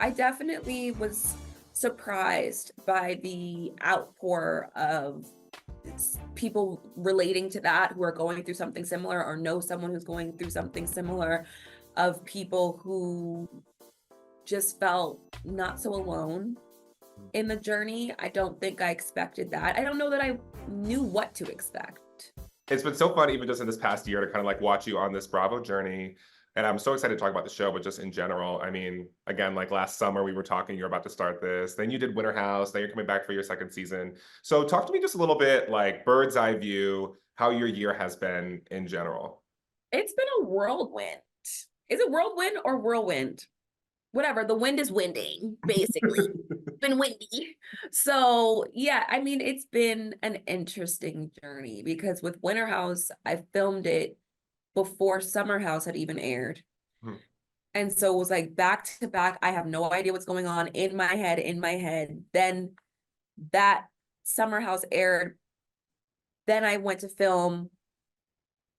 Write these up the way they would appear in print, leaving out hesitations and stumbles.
I definitely was surprised by the outpour of people relating to that who are going through something similar or know someone who's going through something similar, of people who just felt not so alone in the journey. I don't think I expected that. I don't know that I knew what to expect. It's been so fun even just in this past year to kind of like watch you on this Bravo journey. And I'm so excited to talk about the show, but just in general, I mean, again, like last summer we were talking, you're about to start this, then you did Winter House, then you're coming back for your second season. So talk to me just a little bit, like bird's eye view, how your year has been in general. It's been a whirlwind. Is it whirlwind or whirlwind? Whatever, the wind is winding, basically. Been windy. So, yeah, I mean, it's been an interesting journey because with Winter House, I filmed it before Summer House had even aired. Hmm. And so it was like back to back. I have no idea what's going on in my head. Then that Summer House aired. Then I went to film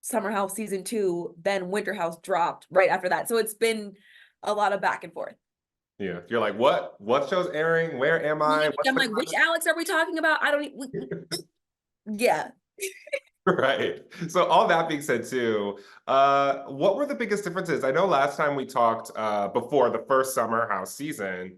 Summer House season 2, then Winter House dropped right after that. So it's been a lot of back and forth. Yeah. You're like, what? What show's airing? Where am I? What's I'm the like, which Alex are we talking about? I don't yeah. Right. So all that being said too, what were the biggest differences? I know last time we talked before the first Summer House season,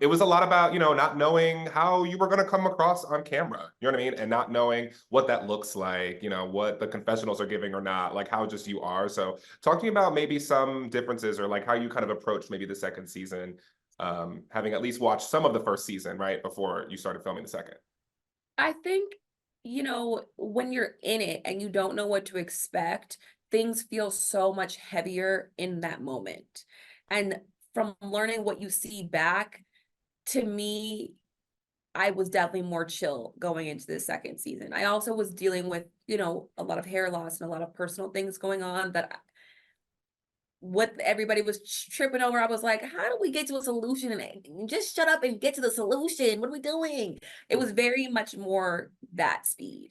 it was a lot about, not knowing how you were going to come across on camera. You know what I mean? And not knowing what that looks like, what the confessionals are giving or not, like how just you are. So talk to me about maybe some differences or like how you kind of approached maybe the second season, having at least watched some of the first season, right, before you started filming the second. I think, when you're in it and you don't know what to expect, things feel so much heavier in that moment. And from learning what you see back, to me, I was definitely more chill going into the second season. I also was dealing with, a lot of hair loss and a lot of personal things going on that what everybody was tripping over. I was like, how do we get to a solution? And just shut up and get to the solution. What are we doing? It was very much more that speed.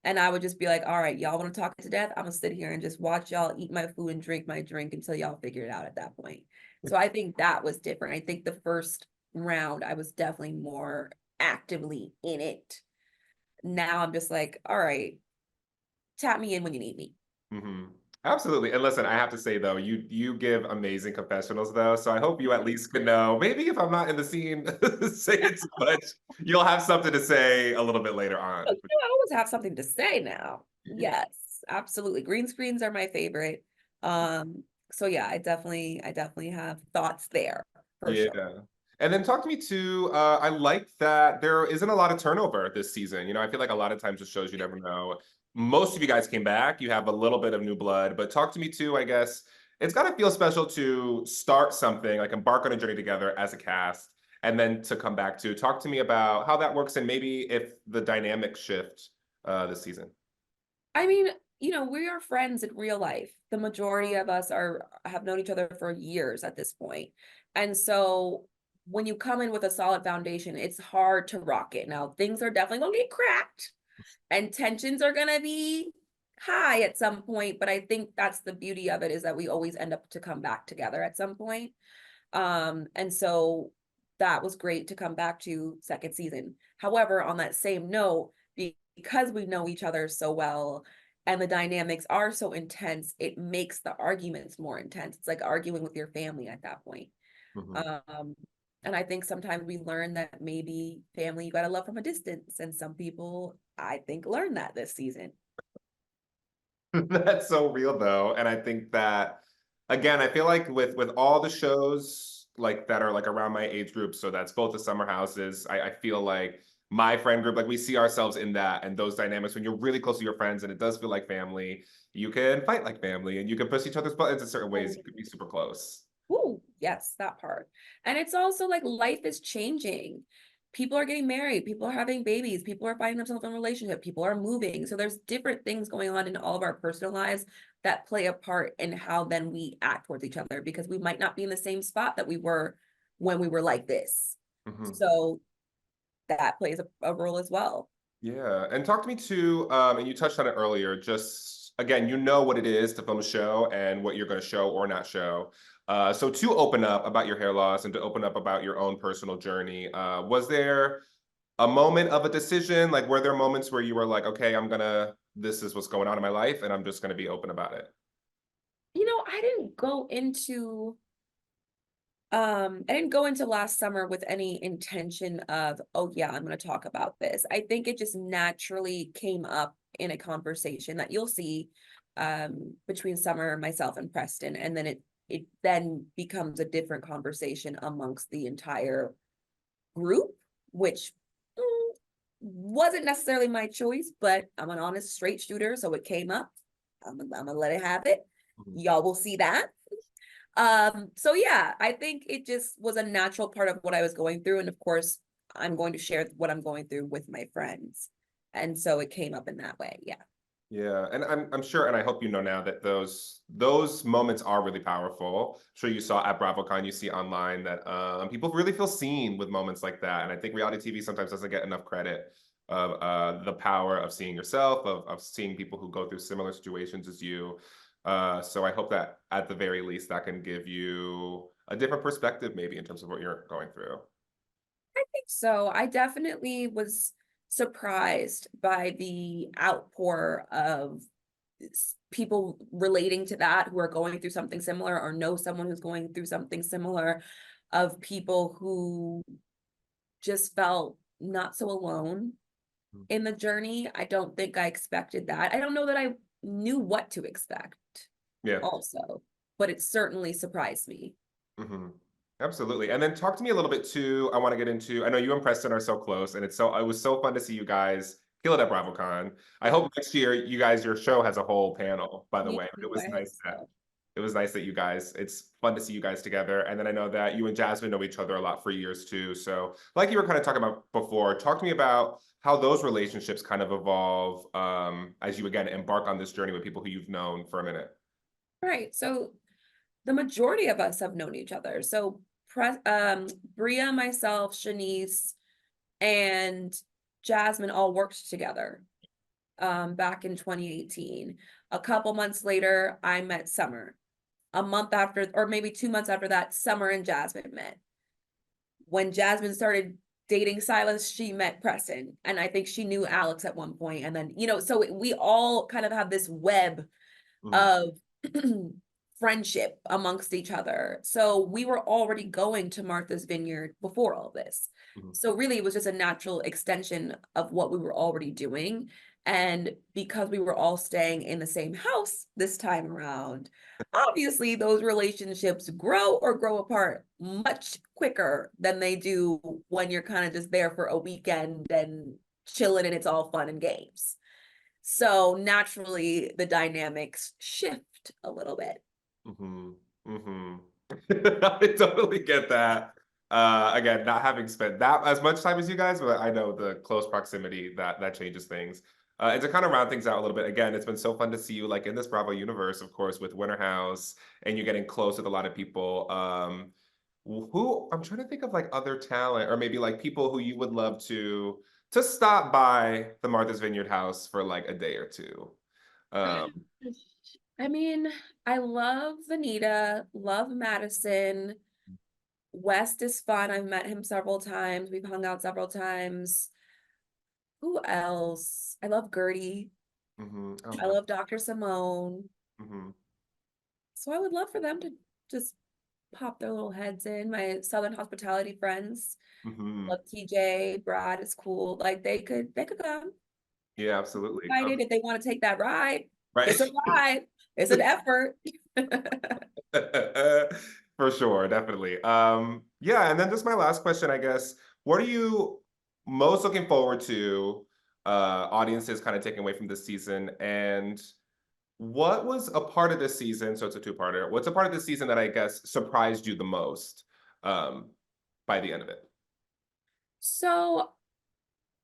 And I would just be like, all right, y'all want to talk it to death? I'm gonna sit here and just watch y'all eat my food and drink my drink until y'all figure it out at that point. So I think that was different. I think the first round, I was definitely more actively in it. Now I'm just like, all right, tap me in when you need me. Hmm. Absolutely. And listen, I have to say though, you give amazing confessionals though. So I hope you at least can know. Maybe if I'm not in the scene saying too much, you'll have something to say a little bit later Oh, on. I always have something to say now. Yes, absolutely. Green screens are my favorite. So yeah, I definitely have thoughts there for Yeah. sure. And then talk to me too. I like that there isn't a lot of turnover this season. I feel like a lot of times with shows you never know. Most of you guys came back. You have a little bit of new blood, but talk to me too, I guess. It's got to feel special to start something, like embark on a journey together as a cast, and then to come back to. Talk to me about how that works and maybe if the dynamics shift this season. I mean, we are friends in real life. The majority of us are have known each other for years at this point. And so when you come in with a solid foundation, it's hard to rock it. Now, things are definitely going to get cracked and tensions are going to be high at some point, but I think that's the beauty of it, is that we always end up to come back together at some point. And so that was great to come back to second season. However, on that same note, because we know each other so well and the dynamics are so intense, it makes the arguments more intense. It's like arguing with your family at that point. Mhm. Um, and I think sometimes we learn that maybe family you gotta love from a distance. And some people, I think, learn that this season. That's so real though. And I think that again, I feel like with all the shows like that are like around my age group, so that's both the summer houses, I feel like my friend group, like we see ourselves in that and those dynamics when you're really close to your friends and it does feel like family, you can fight like family and you can push each other's buttons in certain ways. You can be super close. Ooh, yes, that part. And it's also like life is changing. People are getting married, people are having babies, people are finding themselves in a relationship, people are moving. So there's different things going on in all of our personal lives that play a part in how then we act towards each other, because we might not be in the same spot that we were when we were like this. Mhm. So that plays a role as well. Yeah, and talk to me too, and you touched on it earlier, just again, you know what it is to film a show and what you're going to show or not show. So to open up about your hair loss and to open up about your own personal journey, was there a moment of a decision? Like, were there moments where you were like, okay, this is what's going on in my life, and I'm just gonna be open about it? I didn't go into I didn't go into last summer with any intention of, oh yeah, I'm going to talk about this. I think it just naturally came up in a conversation that you'll see between Summer, myself, and Preston, and then it then becomes a different conversation amongst the entire group, which wasn't necessarily my choice, but I'm an honest straight shooter, so it came up. I'm gonna let it have it. Mhm. Y'all will see that. So yeah, I think it just was a natural part of what I was going through. And of course, I'm going to share what I'm going through with my friends. And so it came up in that way. Yeah. Yeah, and I'm sure, and I hope you know now that those moments are really powerful. I'm sure you saw at BravoCon, you see online that people really feel seen with moments like that, and I think reality TV sometimes doesn't get enough credit of the power of seeing yourself, of seeing people who go through similar situations as you. So I hope that at the very least that can give you a different perspective, maybe in terms of what you're going through. I think so. I definitely was surprised by the outpour of people relating to that who are going through something similar or know someone who's going through something similar, of people who just felt not so alone in the journey. I don't think I expected that. I don't know that I knew what to expect Yeah. also, but it certainly surprised me. Hmm. Absolutely. And then talk to me a little bit too. I want to get into, I know you and Preston are so close, and it was so fun to see you guys kill it at BravoCon. I Yeah, hope next year you guys, your show has a whole panel, by the me way. too. I hope so. It's fun to see you guys together. And then I know that you and Jasmine know each other a lot for years too. So like you were kind of talking about before, talk to me about how those relationships kind of evolve as you again embark on this journey with people who you've known for a minute. Right. So the majority of us have known each other. So Bria, myself, Shanice, and Jasmine all worked together back in 2018. A couple months later, I met Summer. A month after, or maybe 2 months after that, Summer and Jasmine met. When Jasmine started dating Silas, she met Preston. And I think she knew Alex at one point. And then, so we all kind of have this web Mhm. of friendship amongst each other. So we were already going to Martha's Vineyard before all this. Mhm. So really, it was just a natural extension of what we were already doing. And because we were all staying in the same house this time around, obviously those relationships grow or grow apart much quicker than they do when you're kind of just there for a weekend and chilling and it's all fun and games. So naturally, the dynamics shift a little bit. Mm-hmm. Mm-hmm. I totally get that. Again, not having spent that as much time as you guys, but I know the close proximity that changes things. And to kind of round things out a little bit, again, it's been so fun to see you like in this Bravo universe, of course, with Winter House, and you're getting close with a lot of people. Who I'm trying to think of like other talent, or maybe like people who you would love to stop by the Martha's Vineyard house for like a day or two. Um, I mean, I love Vanita, love Madison. West is fun. I've met him several times. We've hung out several times. Who else? I love Gertie. mhm. Oh, I love Dr. Simone. mhm. So I would love for them to just pop their little heads in. My Southern hospitality friends, Mhm. love TJ, Brad is cool. Like they could come. Yeah, absolutely. Excited if they want to take that ride. Right. It's a ride. It's an effort. For sure, definitely. Yeah, and then just my last question, I guess, what are you most looking forward to, audiences kind of taking away from this season? And what was a part of this season? So it's a two-parter. What's a part of this season that I guess surprised you the most, um, by the end of it? So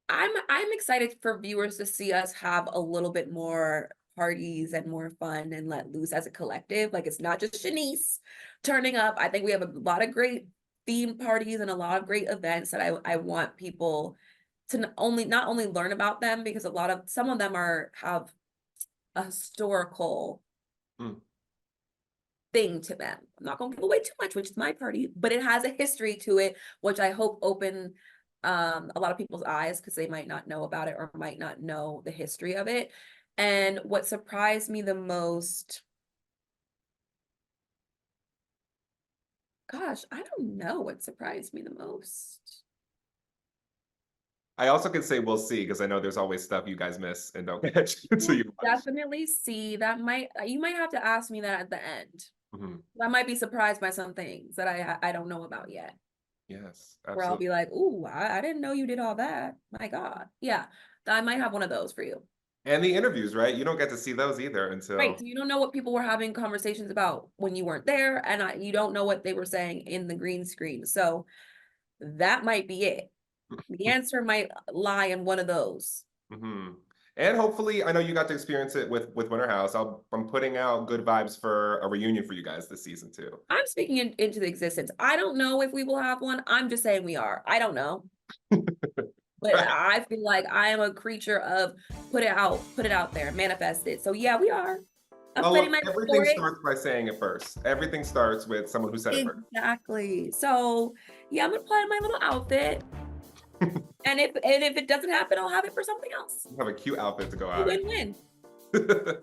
I'm excited for viewers to see us have a little bit more parties and more fun and let loose as a collective. Like it's not just Shanice turning up. I think we have a lot of great theme parties and a lot of great events that I want people to not only learn about them, because some of them have a historical Mm. thing to them. I'm not gonna give away too much, which is my party, but it has a history to it, which I hope open a lot of people's eyes because they might not know about it or might not know the history of it. And what surprised me the most, gosh, I don't know what surprised me the most. I also can say we'll see because I know there's always stuff you guys miss and don't catch until you watch. Definitely see that might you might have to ask me that at the end. Mhm. I might be surprised by some things that I don't know about yet. Yes, Where I'll absolutely. be like, "Ooh, I didn't know you did all that. My God." Yeah, I might have one of those for you. And the interviews, right? You don't get to see those either Right. until So you don't know what people were having conversations about when you weren't there, and you don't know what they were saying in the green screen. So that might be it. The answer might lie in one of those. Mhm. And hopefully, I know you got to experience it with Winter House. I'm putting out good vibes for a reunion for you guys this season too. I'm speaking into the existence. I don't know if we will have one. I'm just saying we are. I don't know. But Right. I feel like I am a creature of put it out there, manifest it. So yeah, we are. I'm Oh, setting look, my everything for it. starts by saying it first. Everything starts with someone who said it first. Exactly. So yeah, I'm gonna plan my little outfit. And if it doesn't happen, I'll have it for something else. You have a cute outfit to go A out win-win. in.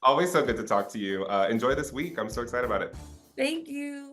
Always so good to talk to you. Enjoy this week. I'm so excited about it. Thank you.